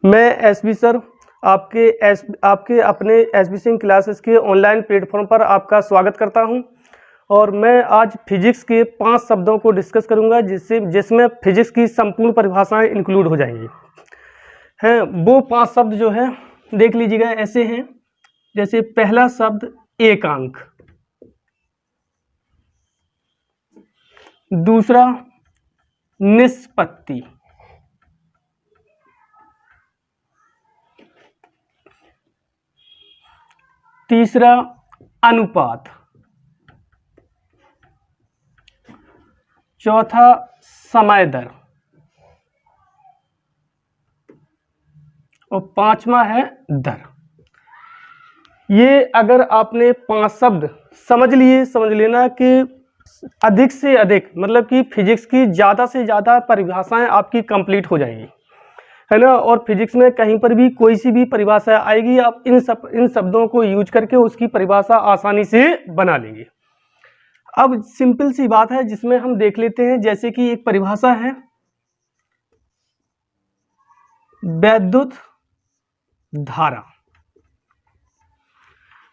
मैं SB sir आपके अपने एसबी सिंह क्लासेस के ऑनलाइन प्लेटफॉर्म पर आपका स्वागत करता हूं। और मैं आज फिजिक्स के 5 शब्दों को डिस्कस करूंगा जिसमें फिजिक्स की संपूर्ण परिभाषाएं इंक्लूड हो जाएंगी। हैं वो 5 शब्द जो है देख लीजिएगा, ऐसे हैं। जैसे पहला शब्द एकांक, दूसरा निष्पत्ति, तीसरा अनुपात, चौथा समय दर और 5वां है दर। ये अगर आपने 5 शब्द समझ लेना कि अधिक से अधिक, मतलब कि फिजिक्स की ज़्यादा से ज़्यादा परिभाषाएं आपकी कंप्लीट हो जाएंगी, है ना। और फिजिक्स में कहीं पर भी कोई सी भी परिभाषा आएगी, आप इन शब्दों को यूज करके उसकी परिभाषा आसानी से बना लेंगे। अब सिंपल सी बात है जिसमें हम देख लेते हैं। जैसे कि एक परिभाषा है वैद्युत धारा,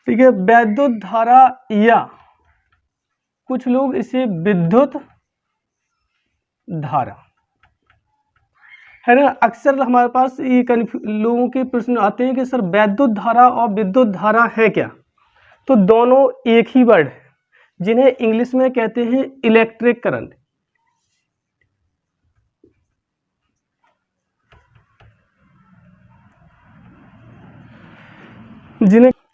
ठीक है। वैद्युत धारा या कुछ लोग इसे विद्युत धारा, है ना। अक्सर हमारे पास ये लोगों के प्रश्न आते हैं कि सर वैद्युत धारा और विद्युत धारा है क्या। तो दोनों एक ही वर्ड है, जिन्हें इंग्लिश में कहते हैं इलेक्ट्रिक करंट।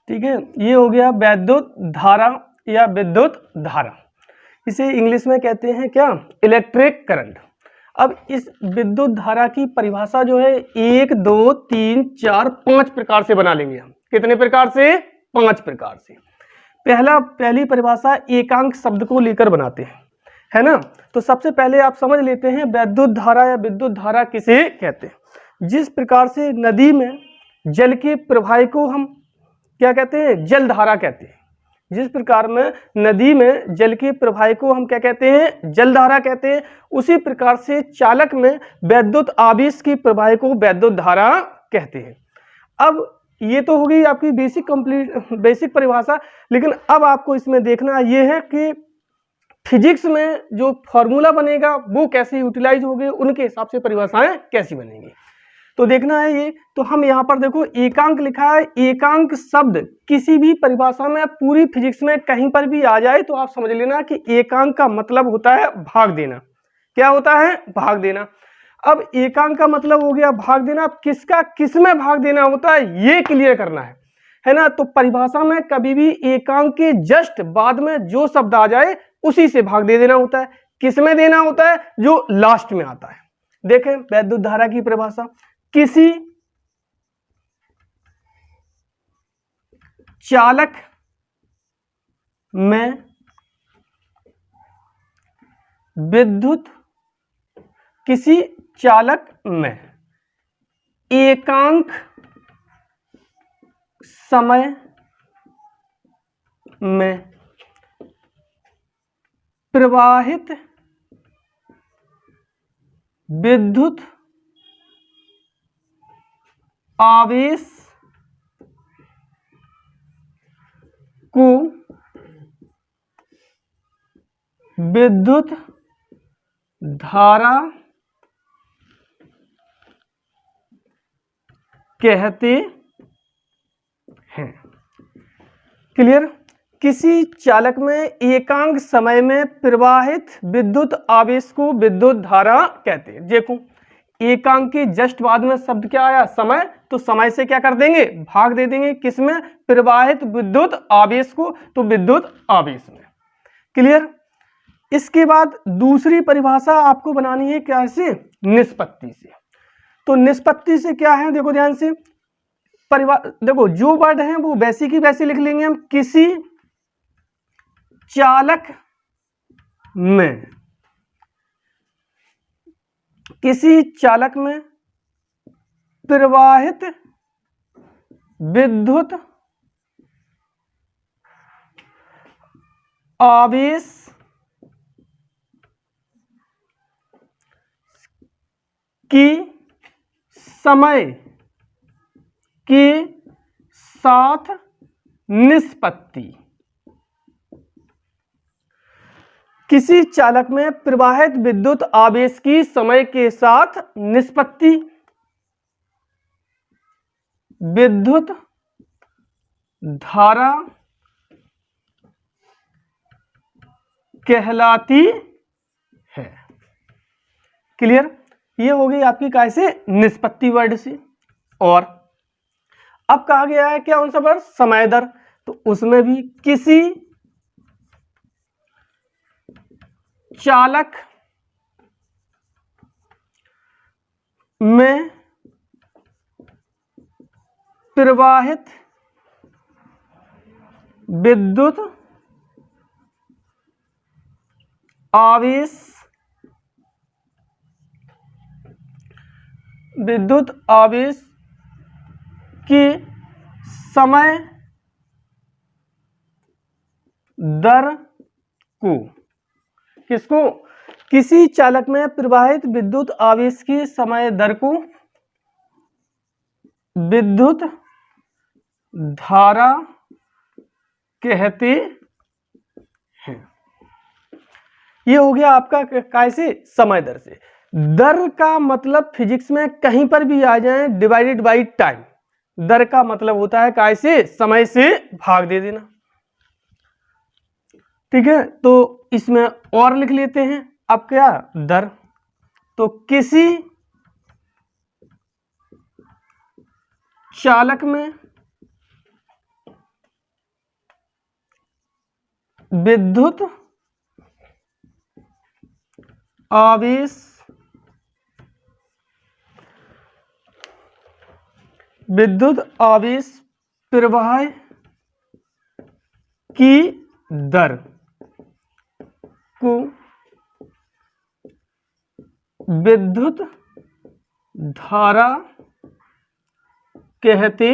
ठीक है, ये हो गया वैद्युत धारा या विद्युत धारा। इसे इंग्लिश में कहते हैं क्या, इलेक्ट्रिक करंट। अब इस विद्युत धारा की परिभाषा जो है 1 2 3 4 5 प्रकार से बना लेंगे हम। कितने प्रकार से? 5 प्रकार से। पहली परिभाषा एकांक शब्द को लेकर बनाते हैं, है ना। तो सबसे पहले आप समझ लेते हैं वैद्युत धारा या विद्युत धारा किसे कहते हैं। जिस प्रकार से नदी में जल के प्रवाह को हम क्या कहते हैं, जल धारा कहते हैं। जिस प्रकार में नदी में जल के प्रवाह को हम क्या कहते हैं, जल धारा कहते हैं, उसी प्रकार से चालक में वैद्युत आवेश की प्रवाह को वैद्युत धारा कहते हैं। अब ये तो हो गई आपकी बेसिक परिभाषा। लेकिन अब आपको इसमें देखना ये है कि फिजिक्स में जो फॉर्मूला बनेगा वो कैसे यूटिलाइज होंगे, उनके हिसाब से परिभाषाएं कैसी बनेंगी, तो देखना है ये। तो हम यहाँ पर देखो एकांक लिखा है। एकांक शब्द किसी भी परिभाषा में, पूरी फिजिक्स में कहीं पर भी आ जाए तो आप समझ लेना कि एकांक का मतलब होता है भाग देना। क्या होता है? भाग देना। अब एकांक का मतलब हो गया भाग देना। अब किसका किस में भाग देना होता है ये क्लियर करना है ना। तो परिभाषा में कभी भी एकांक के जस्ट बाद में जो शब्द आ जाए उसी से भाग दे देना होता है। किस में देना होता है? जो लास्ट में आता है। देखें वैद्युत धारा की परिभाषा, किसी चालक में विद्युत, किसी चालक में एकांक समय में प्रवाहित विद्युत आवेश को विद्युत धारा कहते हैं। क्लियर? किसी चालक में एकांक समय में प्रवाहित विद्युत आवेश को विद्युत धारा कहते हैं। देखो एकांक के जस्ट बाद में शब्द क्या आया? समय। तो समय से क्या कर देंगे? भाग दे देंगे। किसमें? प्रवाहित विद्युत आवेश को, तो विद्युत आवेश में। क्लियर? इसके बाद दूसरी परिभाषा आपको बनानी है कैसे? निष्पत्ति से। तो निष्पत्ति से क्या है देखो ध्यान से। देखो जो वर्ड है वो वैसी की वैसी लिख लेंगे हम। किसी चालक में, किसी चालक में प्रवाहित विद्युत आवेश की समय के साथ निष्पत्ति। किसी चालक में प्रवाहित विद्युत आवेश की समय के साथ निष्पत्ति विद्युत धारा कहलाती है। क्लियर? ये हो गई आपकी कैसे निष्पत्ति वर्ड से। और अब कहा गया है क्या उन सब पर समय दर, तो उसमें भी किसी चालक में प्रवाहित विद्युत आवेश की समय दर को, किसको? किसी चालक में प्रवाहित विद्युत आवेश की समय दर को विद्युत धारा कहते हैं। ये हो गया आपका कैसे समय दर से। दर का मतलब फिजिक्स में कहीं पर भी आ जाए डिवाइडेड बाय टाइम, दर का मतलब होता है कैसे समय से भाग दे देना। ठीक है, तो इसमें और लिख लेते हैं। अब क्या दर, तो किसी चालक में विद्युत आवेश प्रवाह की दर को विद्युत धारा कहते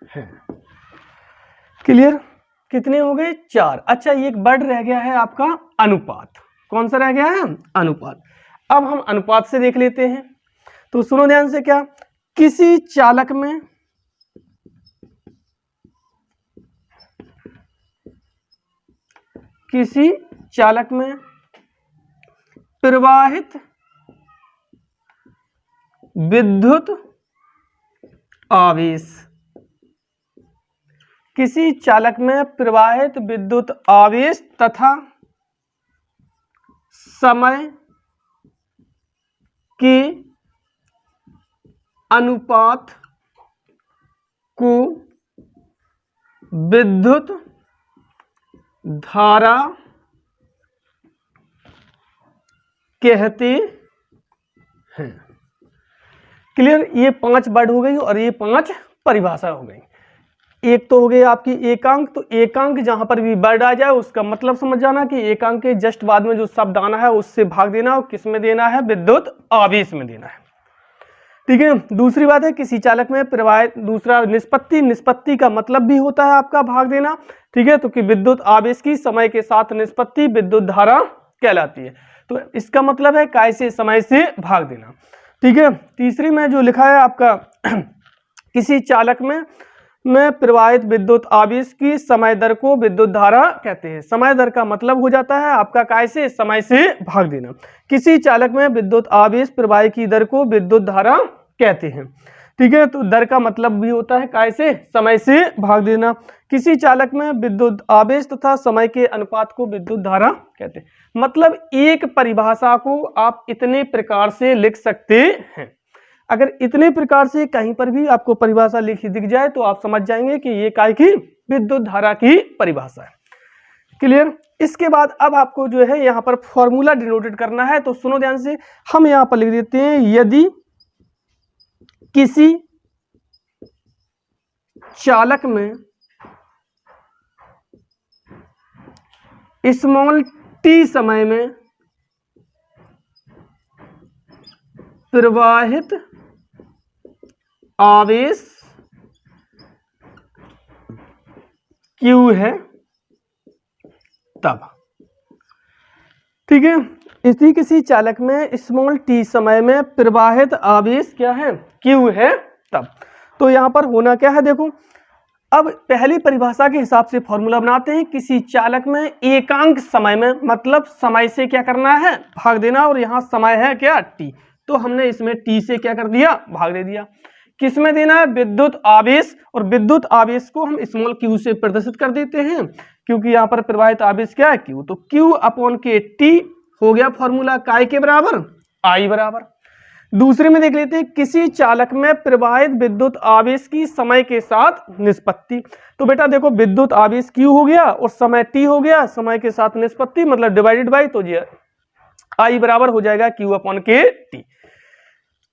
हैं। क्लियर? कितने हो गए? 4। अच्छा, ये एक वर्ड रह गया है आपका अनुपात। कौन सा रह गया है? अनुपात। अब हम अनुपात से देख लेते हैं, तो सुनो ध्यान से। क्या? किसी चालक में प्रवाहित विद्युत आवेश, किसी चालक में प्रवाहित विद्युत आवेश तथा समय के अनुपात को विद्युत धारा कहते हैं। क्लियर? ये 5 वर्ड हो गई और ये 5 परिभाषा हो गई। एक तो हो गई आपकी एकांक, तो एकांक जहां पर भी वर्ड आ जाए उसका मतलब समझ जाना कि एकांक के जस्ट बाद में जो शब्द आना है उससे भाग देना, और किस में देना है? विद्युत आवेश में देना है। ठीक है। दूसरी बात है किसी चालक में प्रवाहित, दूसरा निष्पत्ति का मतलब भी होता है आपका भाग देना। ठीक है, तो कि विद्युत आवेश की समय के साथ निष्पत्ति विद्युत धारा कहलाती है। तो इसका मतलब है कैसे समय से भाग देना। ठीक है। तीसरी में जो लिखा है आपका किसी चालक में प्रवाहित विद्युत आवेश की समय दर को विद्युत धारा कहते हैं। समय दर का मतलब हो जाता है आपका कैसे? समय से भाग देना। किसी चालक में विद्युत आवेश प्रवाह की दर को विद्युत धारा कहते हैं। ठीक है, तो दर का मतलब भी होता है कैसे? समय से भाग देना। किसी चालक में विद्युत आवेश तथा समय के अनुपात को विद्युत धारा कहते हैं। मतलब एक परिभाषा को आप इतने प्रकार से लिख सकते हैं। अगर इतने प्रकार से कहीं पर भी आपको परिभाषा लिखी दिख जाए तो आप समझ जाएंगे कि ये काय की? विद्युत धारा की परिभाषा है। क्लियर? इसके बाद अब आपको जो है यहाँ पर फॉर्मूला डिनोटेड करना है, तो सुनो ध्यान से। हम यहाँ पर लिख देते हैं यदि किसी चालक में स्मॉल टी समय में प्रवाहित आवेश Q है तब। ठीक है, इसी किसी चालक में स्मॉल t समय में प्रवाहित आवेश क्या है? Q है तब। तो यहाँ पर होना क्या है, देखो अब पहली परिभाषा के हिसाब से फॉर्मूला बनाते हैं। किसी चालक में एकांक समय में, मतलब समय से क्या करना है, भाग देना, और यहाँ समय है क्या, t, तो हमने इसमें t से क्या कर दिया, भाग दे दिया। किस में देना है, विद्युत आवेश, और विद्युत आवेश को हम स्मॉल q से प्रदर्शित कर देते हैं क्योंकि यहाँ पर प्रवाहित आवेश क्या है, q, तो q अपॉन के t हो गया फॉर्मूला काय के बराबर, I बराबर। दूसरे में देख लेते हैं, किसी चालक में प्रवाहित विद्युत आवेश की समय के साथ निष्पत्ति। तो बेटा देखो विद्युत आवेश Q हो गया और समय T हो गया, समय के साथ निष्पत्ति मतलब डिवाइडेड बाय, तो ये I बराबर हो जाएगा Q अपॉन के T।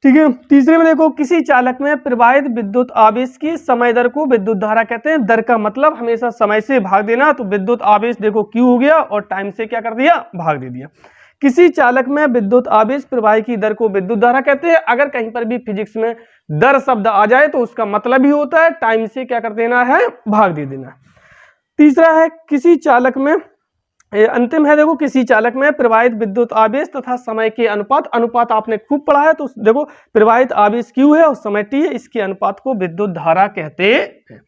ठीक है। तीसरे में देखो, किसी चालक में प्रवाहित विद्युत आवेश की समय दर को विद्युत धारा कहते हैं। दर का मतलब हमेशा समय से भाग देना, तो विद्युत आवेश देखो Q हो गया और टाइम से क्या कर दिया, भाग दे दिया। किसी चालक में विद्युत आवेश प्रवाह की दर को विद्युत धारा कहते हैं। अगर कहीं पर भी फिजिक्स में दर शब्द आ जाए तो उसका मतलब ही होता है टाइम से क्या कर देना है, भाग दे देना। तीसरा है, किसी चालक में, अंतिम है देखो, किसी चालक में प्रवाहित विद्युत आवेश तथा समय के अनुपात आपने खूब पढ़ा है, तो देखो प्रवाहित आवेश Q है और समय T है, इसके अनुपात को विद्युत धारा कहते हैं।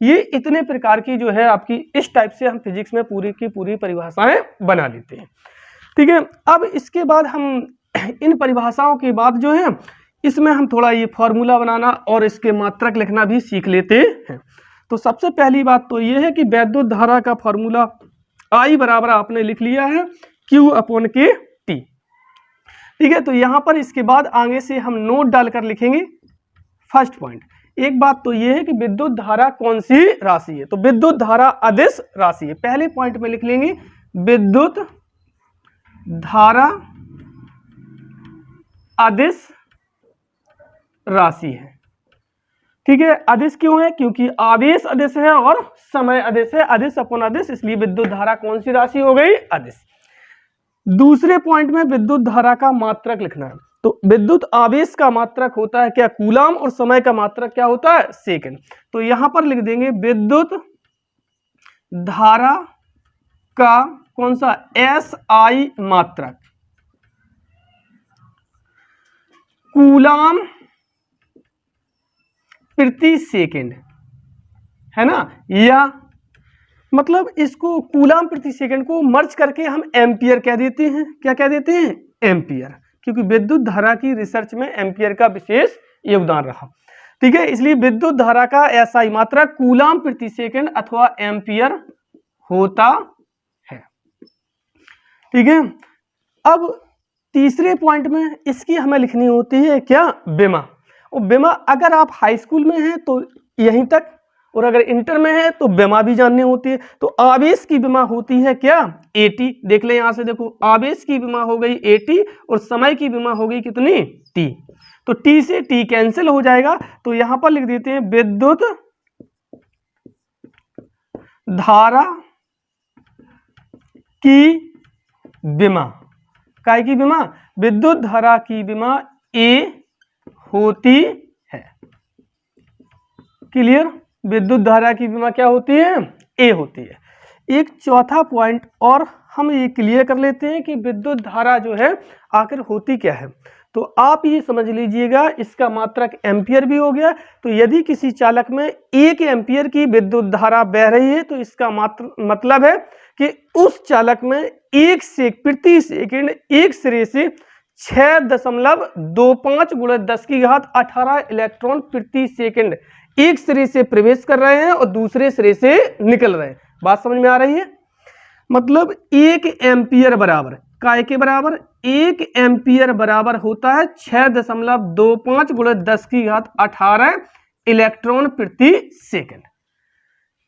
ये इतने प्रकार की जो है आपकी, इस टाइप से हम फिजिक्स में पूरी की पूरी परिभाषाएं बना लेते हैं। ठीक है। अब इसके बाद हम इन परिभाषाओं के बाद जो है इसमें हम थोड़ा ये फॉर्मूला बनाना और इसके मात्रक लिखना भी सीख लेते हैं। तो सबसे पहली बात तो ये है कि विद्युत धारा का फॉर्मूला I बराबर आपने लिख लिया है Q अपॉन के T। ठीक है। तो यहाँ पर इसके बाद आगे से हम नोट डालकर लिखेंगे। फर्स्ट पॉइंट, एक बात तो ये है कि विद्युत धारा कौन सी राशि है, तो विद्युत धारा अदिश राशि है। पहले पॉइंट में लिख लेंगे विद्युत धारा अदिश राशि है। ठीक है। अदिश क्यों है, क्योंकि आवेश अदिश है और समय अदिश है, अदिश अपॉन अदिश, इसलिए विद्युत धारा कौन सी राशि हो गई, अदिश। दूसरे पॉइंट में विद्युत धारा का मात्रक लिखना है। तो विद्युत आवेश का मात्रक होता है क्या, कूलाम, और समय का मात्रक क्या होता है, सेकंड। तो यहां पर लिख देंगे विद्युत धारा का कौन सा, SI मात्रक, कूलाम प्रति सेकंड, है ना, या मतलब इसको कूलाम प्रति सेकंड को मर्ज करके हम एम्पियर कह देते हैं। क्या कह देते हैं, एम्पियर, क्योंकि विद्युत धारा की रिसर्च में एम्पियर का विशेष योगदान रहा। ठीक है। इसलिए विद्युत धारा का SI मात्रक कूलाम प्रति सेकंड अथवा एम्पियर होता है। ठीक है। अब तीसरे पॉइंट में इसकी हमें लिखनी होती है क्या, विमा। और विमा अगर आप हाई स्कूल में हैं तो यहीं तक, और अगर इंटर में है तो विमा भी जाननी होती है। तो आवेश की विमा होती है क्या, AT। देख ले यहां से, देखो आवेश की विमा हो गई AT और समय की विमा हो गई कितनी, T। तो T से T कैंसिल हो जाएगा, तो यहां पर लिख देते हैं विद्युत धारा की विमा। काय की विमा, विद्युत धारा की विमा A होती है। क्लियर, विद्युत धारा की विमा क्या होती है, A होती है। एक चौथा पॉइंट और हम ये क्लियर कर लेते हैं कि विद्युत धारा जो है आखिर होती क्या है। तो आप ये समझ लीजिएगा, इसका मात्रक एम्पियर भी हो गया। तो यदि किसी चालक में 1 एम्पियर की विद्युत धारा बह रही है तो इसका मतलब है कि उस चालक में प्रति सेकंड एक सिरे से 6.25 × 10⁸ इलेक्ट्रॉन प्रति सेकंड एक सिरे से प्रवेश कर रहे हैं और दूसरे सिरे से निकल रहे हैं। बात समझ में आ रही है, मतलब 1 एम्पियर बराबर काय के बराबर, 1 एम्पियर बराबर होता है 6.25 × 10⁸ इलेक्ट्रॉन प्रति सेकंड।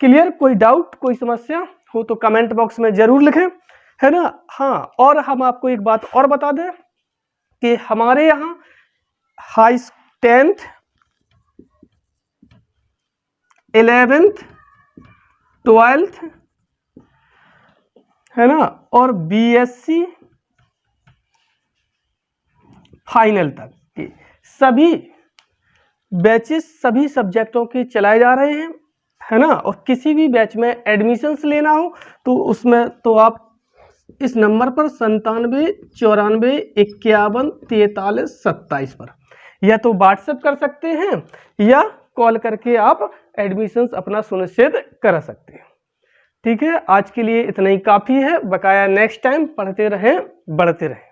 क्लियर, कोई डाउट, कोई समस्या हो तो कमेंट बॉक्स में जरूर लिखें, है ना। हाँ, और हम आपको एक बात और बता दें कि हमारे यहाँ 10th 11th 12th है ना, और BSc फाइनल तक के सभी बैचेस सभी सब्जेक्टों के चलाए जा रहे हैं, है ना। और किसी भी बैच में एडमिशन्स लेना हो तो उसमें तो आप इस नंबर पर 97 94 51 43 27 पर या तो व्हाट्सएप कर सकते हैं या कॉल करके आप एडमिशन्स अपना सुनिश्चित कर सकते हैं। ठीक है, आज के लिए इतना ही काफ़ी है। बकाया नेक्स्ट टाइम पढ़ते रहें, बढ़ते रहें।